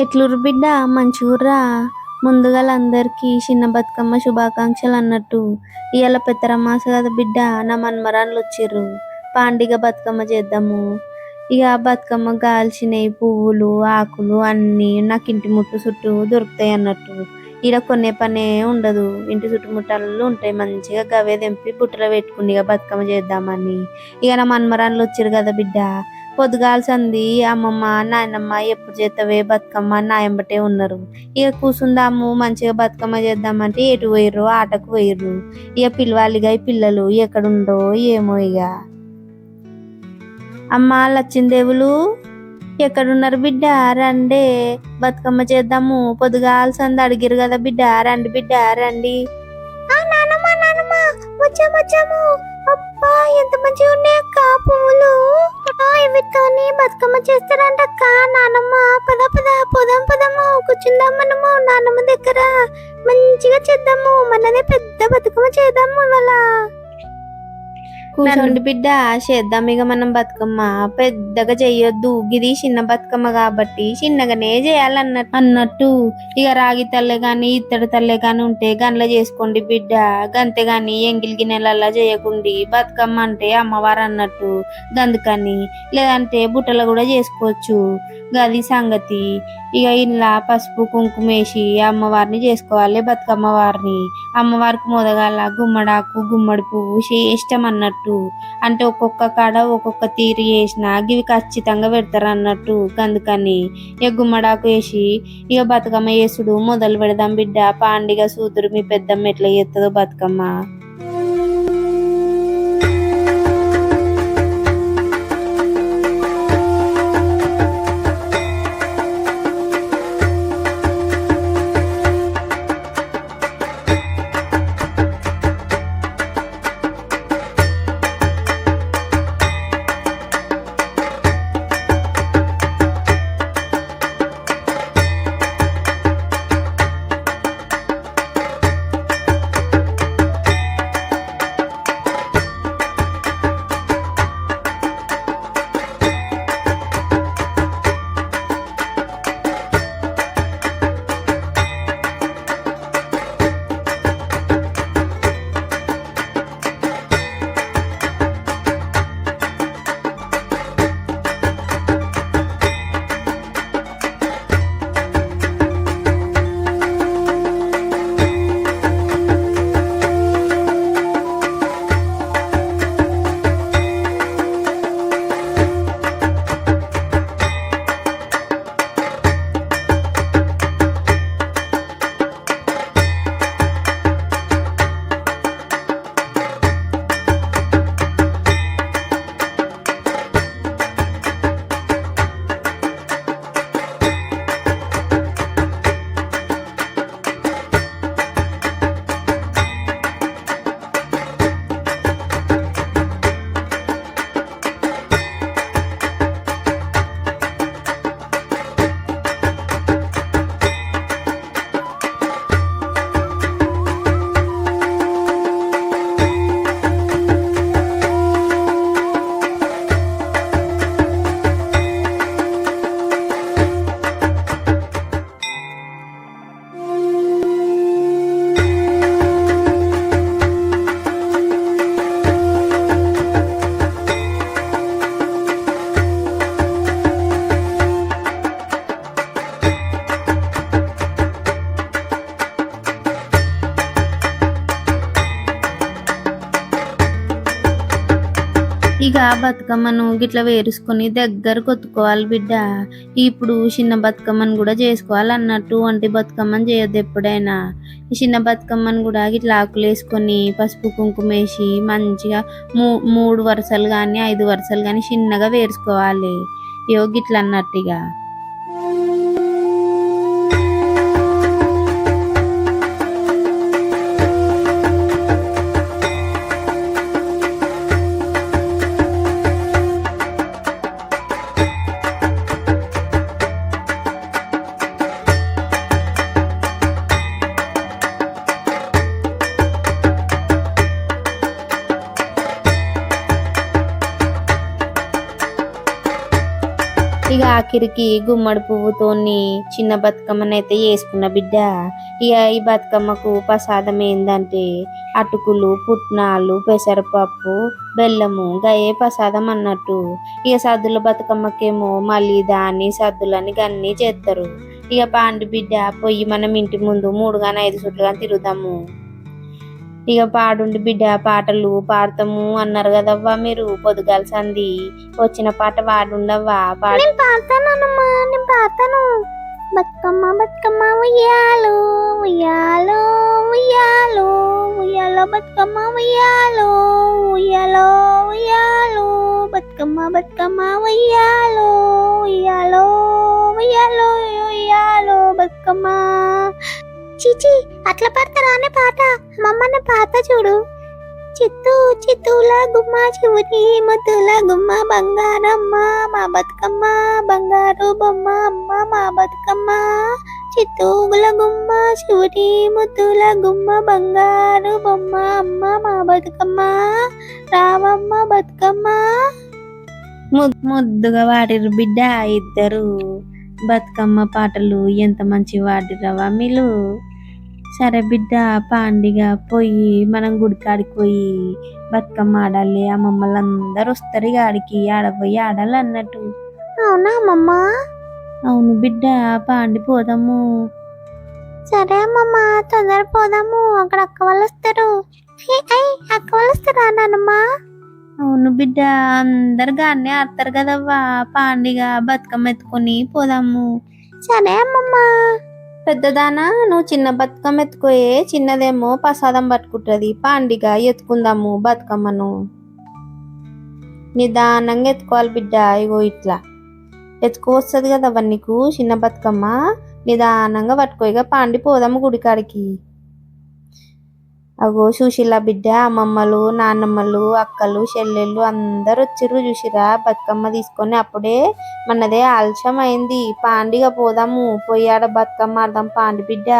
ఎట్లురు బిడ్డ మంచిగుర్రా. ముందుగాలందరికీ చిన్న బతుకమ్మ శుభాకాంక్షలు అన్నట్టు. ఇవాళ పెత్తరమాస కదా బిడ్డ, నా మన్మరాన్లు వచ్చిర్రు. పాండిగ బతుకమ్మ చేద్దాము. ఇక బతుకమ్మ కాల్చినవి పువ్వులు ఆకులు అన్నీ నాకు ఇంటి ముట్టు చుట్టూ దొరుకుతాయి అన్నట్టు. ఈడ కొనే పనే ఉండదు, ఇంటి చుట్టుముట్టాలు ఉంటాయి. మంచిగా గవే తెంపి బుట్టలో పెట్టుకుని ఇక బతుకమ్మ చేద్దామని. ఇక నా మన్మరాన్లు వచ్చిర్రు కదా బిడ్డ. పొద్దుగాల్సింది అమ్మమ్మ నాయనమ్మ ఎప్పుడు చేస్తావే బతుకమ్మ నాయంబటే ఉన్నారు. ఇక కూసుందాము మంచిగా బతుకమ్మ చేద్దామంటే ఎటు పోయిర్రు, ఆటకు పోయిర్రు. ఇక పిలవాలిగా ఈ పిల్లలు ఎక్కడుండో ఏమో. ఇక అమ్మ లచ్చిందేవులు ఎక్కడున్నారు బిడ్డ, రండి బతుకమ్మ చేద్దాము. పొద్దుగాల్సింది అడిగిరు కదా బిడ్డ, రండి బిడ్డ రండి. వచ్చాము. అబ్బా ఎంత మంచిగా ఉన్నాయి అక్క పువ్వులు. వీటితోని బతుకమ్మ చేస్తారంట అక్క. నానమ్మ పదము కూర్చుందాం మనము నానమ్మ దగ్గర. మంచిగా చేద్దాము, మనదే పెద్ద బతుకమ్మ చేద్దాము ఇవాళ. కూర్చోండి బిడ్డ చేద్దాం ఇక మనం బతుకమ్మ. పెద్దగా చెయ్యొద్దు, గిది చిన్న బతుకమ్మ కాబట్టి చిన్నగానే చేయాలన్నట్టు. ఇక రాగి తల్లే గాని ఇత్తడి తల్లే గాని ఉంటే గన్ల చేసుకోండి బిడ్డ. గంతే గాని ఎంగిలి గిన్నెలల్లా చేయకుండి. బతుకమ్మ అంటే అమ్మవారు అన్నట్టు, గందుకని. లేదంటే బుట్టలు కూడా చేసుకోవచ్చు, గది సంగతి. ఇక ఇలా పసుపు కుంకుమేసి అమ్మవారిని చేసుకోవాలి బతుకమ్మ వారిని. అమ్మవారికి మొదగాల గుమ్మడాకు గుమ్మడి పువ్వు ఇష్టం అన్నట్టు. అంటే ఒక్కొక్క కాడ ఒక్కొక్క తీరు వేసిన ఇవి ఖచ్చితంగా పెడతారు అన్నట్టు. అందుకని ఇక గుమ్మడాకు వేసి ఇక బతుకమ్మ వేసుడు మొదలు పెడదాం బిడ్డ. పాండిగా సూతురు మీ పెద్దమ్మ ఎట్లా చేస్తుందో బతుకమ్మ. ఇక బతుకమ్మను గిట్లా వేరుసుకొని దగ్గర కొత్తుకోవాలి బిడ్డ. ఇప్పుడు చిన్న బతుకమ్మను కూడా చేసుకోవాలి అన్నట్టు. ఒంటి బతుకమ్మను చేయొద్దు ఎప్పుడైనా. ఈ చిన్న బతుకమ్మను కూడా గిట్లా ఆకులు వేసుకొని పసుపు కుంకుమ వేసి మంచిగా 3 వరుసలు కానీ 5 వరుసలు కానీ చిన్నగా వేరుసుకోవాలి. ఇగో గిట్లా అన్నట్టుగా. ఇక ఆఖరికి గుమ్మడి పువ్వుతోని చిన్న బతుకమ్మనైతే చేసుకున్న బిడ్డ. ఇక ఈ బతుకమ్మకు ప్రసాదం ఏందంటే అటుకులు, పుట్నాలు, పెసరపప్పు, బెల్లము గయే ప్రసాదం అన్నట్టు. ఇక సద్దుల బతుకమ్మకేమో మళ్ళీ దాన్ని సద్దులని గన్ని చేస్తారు. ఇక పాండి బిడ్డ పొయ్యి మనం ఇంటి ముందు 3 గాని 5 చుట్లు కానీ తిరుగుతాము. ఇక పాడుండి బిడ్డ పాటలు పాడతాము అన్నారు కదవ్వా మీరు పొద్దుగాల సంధి. వచ్చిన పాట పాడుండవ్వా. నేను పాడతానమ్మా, నేను పాడతాను. బతుకమ్మ బతుకమ్మ ఉయ్యాలో ఉయ్యాలో ఉయ్యాలో ఉయ్యాలో బతుకమ్మ ఉయ్యాలో ఉయ్యాలో ఉయ్యాలో బతుకమ్మ బతుకమ్మ ఉయ్యాలో ఉయ్యాలో ఉయ్యాలో ఉయ్యాలో బతుకమ్మ. చీచి అట్లా పడతారా అనే పాట మమ్మల్ని పాత చూడు. చిత్తూ చిత్తూల గుమ్మ చివుని ముద్దుల గుమ్మ బంగారమ్మ మా బతుకమ్మ బంగారు బొమ్మ అమ్మ మా బతుకమ్మ. చిత్తూల గుమ్మ చివుని ముద్దుల గుమ్మ బంగారు బొమ్మ అమ్మ మా బతుకమ్మ రావమ్మ బతుకమ్మ. ముద్దుగా వాడిరు బిడ్డ ఇద్దరు బతుకమ్మ పాటలు. ఎంత మంచి వాడిరవా మీరు. సరే బిడ్డ పాండిగా పోయి మనం గుడికాడికి పోయి బతుకమ్మ ఆడాలి. అమ్మమ్మలు అందరు వస్తారు ఇక ఆడికి ఆడపోయి ఆడాలి అన్నట్టు. అవునా అమ్మమ్మ? అవును బిడ్డ పాండి పోదాము. సరే అమ్మమ్మ తొందర పోదాము, అక్కడ అక్క వాళ్ళు వస్తారు. అక్క వాళ్ళు వస్తారా నాన్నమ్మ? అవును బిడ్డ అందరు గానే ఆడతారు కదవ్వా. పాండిగా బతుకమ్మ ఎత్తుకొని పోదాము. సరే అమ్మమ్మ. పెద్దదానా నువ్వు చిన్న బతుకమ్మ ఎత్తుకోయే, చిన్నదేమో ప్రసాదం పట్టుకుంటది. పాండిగా ఎత్తుకుందాము బతుకమ్మను. నిదానంగా ఎత్తుకోవాలి బిడ్డ. ఇగో ఇట్లా ఎత్తుకోవస్తుంది కదవ్వ నీకు చిన్న బతుకమ్మ. నిదానంగా పట్టుకోయిగా పాండి పోదాము గుడికాడికి. అగో చూసిలా బిడ్డ అమ్మమ్మలు, నాన్నమ్మలు, అక్కలు, చెల్లెళ్ళు అందరు వచ్చిర్రు చూసిరా బతుకమ్మ తీసుకొని. అప్పుడే మనదే ఆలస్యం అయింది. పాండిగా పోదాము, పోయాడ బతుకమ్మ ఆడదాం పాండి బిడ్డ.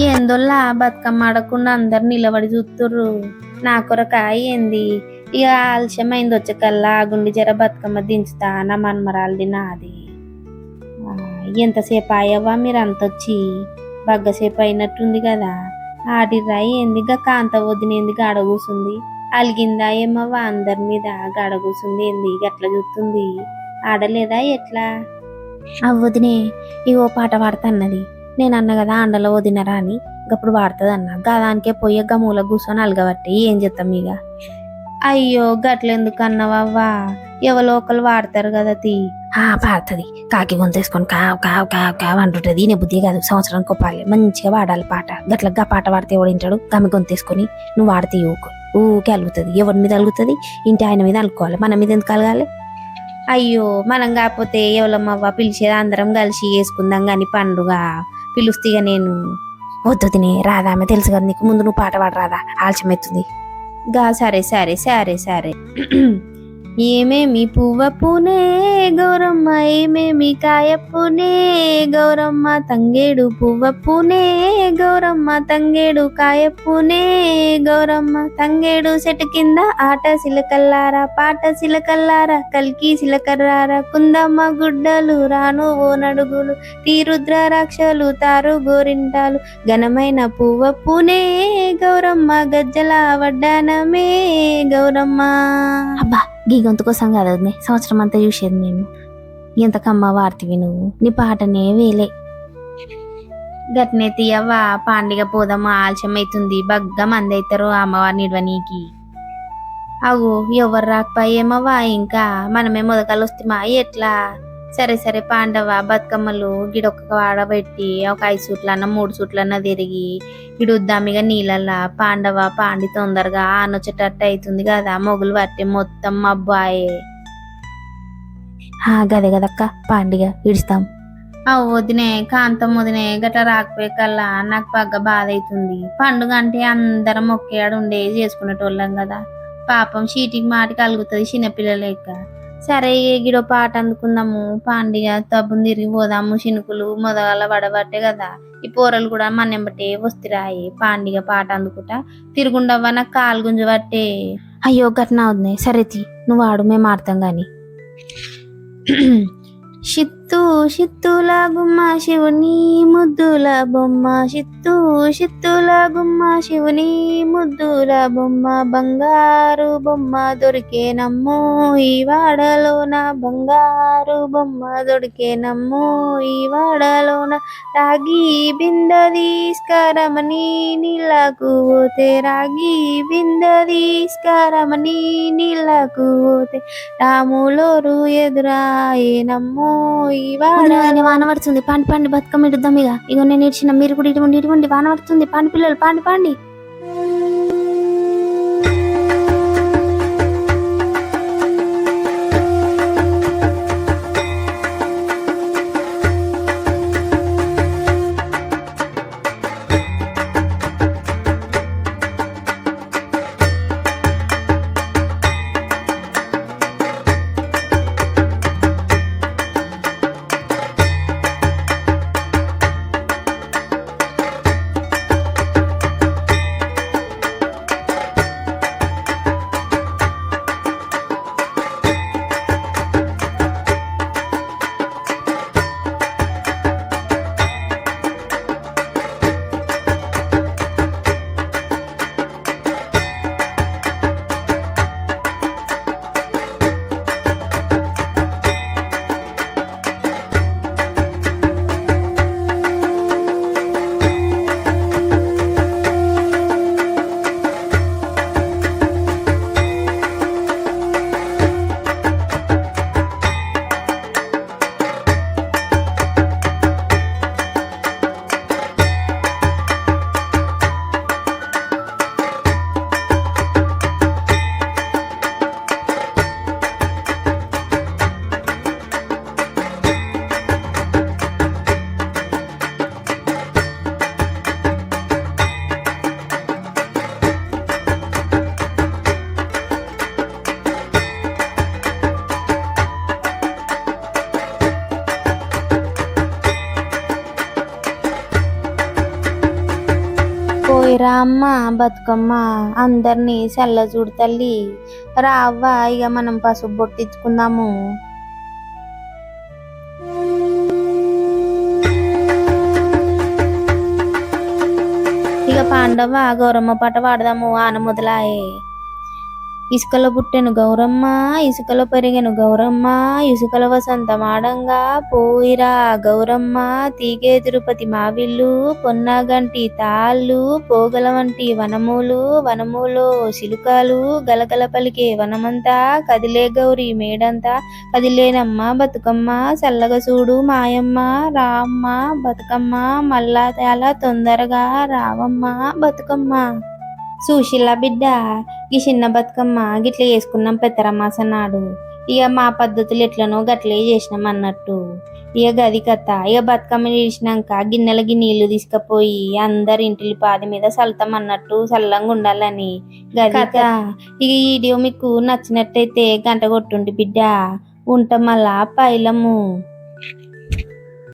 ఏందోల్లా బతుకమ్మ ఆడకుండా అందరు నిలబడి చూస్తుర్రు. నా కొరక ఏంది ఇక ఆలస్యం అయింది. వచ్చేకల్లా గుండి జర బతుకమ్మ దించుతా నా మనమరాలది నాది. ఎంతసేపు అయ్యవా మీరు అంతొచ్చి? బగ్గసేపు అయినట్టుంది కదా. ఆడిర్రా ఏంది గా కాంత వదినేంది గాడ కూసుంది. అలిగిందా ఏమవ్వా అందరి మీద గాడ కూసుంది ఏంది గట్లా చూస్తుంది? ఆడలేదా ఎట్లా? వదినే ఇవో పాట పాడతన్నది. నేను అన్న కదా అండలో వదినరా అని, గప్పుడు వాడుతుంది అన్న. గదానికే పోయి గమూల కూర్చొని అలగబట్టి ఏం చేస్తాం ఇక. అయ్యో గట్లెందుకు అన్నవవ్వా, ఎవరో ఒకరు వాడతారు కదా తీ. పాడుతుంది కాకి గొంతేసుకొని కావ్ కావ్ కావ్ కావ్ అంటుంటది. నీ బుద్ధి కాదు, సంవత్సరానికి ఒప్పాలి మంచిగా వాడాలి పాట. గట్లగా పాట పాడితే ఎవడింటాడు? గమి గొంతేసుకొని నువ్వు వాడితే ఊకే అలుగుతుంది. ఎవరి మీద అలుగుతుంది? ఇంటి ఆయన మీద అలుకోవాలి, మన మీద ఎందుకు అలగాలి? అయ్యో మనం కాకపోతే ఎవరమ్మవ్వ పిలిచేది, అందరం కలిసి వేసుకుందాం కానీ పండుగ పిలుస్తీగా. నేను వద్దు తినే రాదా, ఆమె తెలుసు కదా నీకు. ముందు నువ్వు పాట పాడరాదా, ఆలస్యం అవుతుంది. సరే సరే సరే సరే. ఏమేమి పువ్వ పూనే గౌరమ్మ, ఏమేమి కాయ పూనే గౌరమ్మ, తంగేడు పువ్వ పూనే గౌరమ్మ, తంగేడు కాయ పూనే గౌరమ్మ, తంగేడు చెట్టు కింద ఆట సిలకల్లారా, పాట సిలకల్లారా, కల్కి సిలకర్రారా, కుందమ్మ గుడ్డలు రాను ఓ నడుగులు, తీరుద్రాక్షలు తారు గోరింటాలు, ఘనమైన పువ్వ పూనే గౌరమ్మ, గజ్జల వడ్డానమే గౌరమ్మ. అబ్బా గీ గొంతు కోసం కదా సంవత్సరం అంతా చూసేది నేను. ఎంతకమ్మ వార్తివి నువ్వు, నీ పాటనే వేలే. గట్నే తీయవ్వా పాండిగా పోదాము, ఆలస్యం అవుతుంది. బగ్గ మంది అవుతారు అమ్మవారిని ఇడవనీకి. అగో ఎవరు రాకపోయేమవ్వా, ఇంకా మనమే మొదకలు వస్తామా ఎట్లా? సరే సరే పాండవ బతుకమ్మలు గిడొక్క వాడబెట్టి ఒక 5 సూట్లన్నా 3 సూట్లన్నా తిరిగి ఇడుద్దామిగా నీళ్ళల్లా. పాండవ పాండి తొందరగా ఆనొచ్చేటట్టు అవుతుంది కదా, మొగులు పట్టే మొత్తం అబ్బాయే. గదే కదక్క పాండిగా ఇడుస్తాం. వదినే కాంతం వదినే గట్లా రాకపోయే కల్లా నాకు పగ్గ బాధ అవుతుంది. పండుగ అంటే అందరం ఒకేడు ఉండే చేసుకునేటోళ్ళం కదా. పాపం చీటికి మాటికి అలుగుతుంది చిన్నపిల్లల లెక్క. సరే గిడో పాట అందుకుందాము పాండిగా తబ్బుని తిరిగి పోదాము చినుకులు మొదల పడబట్టే కదా ఈ పోరలు కూడా మన్నెంబటే వస్తురాయి పాండిగా పాట అందుకుంటా తిరుగుండవ్వ నాకు కాలు గుంజబట్టే. అయ్యో గట్నా వద్దే సరే నువ్వు ఆడు మేము ఆడతాం గాని. షిత్తు షిత్తుల గుమ్మ శివుని ముద్దుల బొమ్మ షిత్తు షిత్తుల గుమ్మ శివుని ముద్దుల బొమ్మ బంగారు బొమ్మ దొరికేనమ్మో ఈ వాడలోన బంగారు బొమ్మ దొరికేనమ్మో ఈ వాడలోన రాగి బింద తీసుకరమని నీళ్ళకు పోతే రాగి బింద తీసుకరమని నీళ్ళకు పోతే రాములోరు ఎదురాయేనమ్మో వాన పడుతుంది పాండి పాండి బతుకమ్మ ఇద్దాం ఇగో నేను ఇచ్చిన మీరు కూడా ఇటువంటి వాన పడుతుంది పాండి పిల్లలు పాండి పాండి. రామ్మ బతుకమ్మ అందరినీ చల్ల చూడు తల్లి రావ్వ ఇక మనం పసుపు బొట్టించుకుందాము. ఇక పాండవ గౌరమ్మ పాట పాడదాము ఆన మొదలాయే. ఇసుకలో పుట్టెను గౌరమ్మ ఇసుకలో పెరిగెను గౌరమ్మ ఇసుకల వసంతమాడంగా పోయిరా గౌరమ్మ తీగే తిరుపతి మావిల్లు పొన్నగంటి తాళ్ళు పోగల వంటి వనములు వనములో సిలుకలు గలగల పలికే వనమంతా కదిలే గౌరీ మేడంతా కదిలేనమ్మ బతుకమ్మ చల్లగా చూడు మాయమ్మ రామ్మ బతుకమ్మ మల్లా చాలా తొందరగా రావమ్మ బతుకమ్మ. సుశీల బిడ్డ ఈ చిన్న బతుకమ్మ గిట్ల చేసుకున్నాం పెత్తరమాస నాడు. ఇక మా పద్ధతులు ఎట్లనో గట్లే చేసినాం అన్నట్టు. ఇక గది కథ. ఇక బతుకమ్మ చేసినాక గిన్నెలకి నీళ్లు తీసుకుపోయి అందరి ఇంటిలి పాది మీద చల్లుతాం అన్నట్టు చల్లంగా ఉండాలని గది కథ. ఇక ఈ వీడియో మీకు నచ్చినట్టయితే గంట కొట్టుండి బిడ్డ ఉంటాం. మళ్ళా పైలము.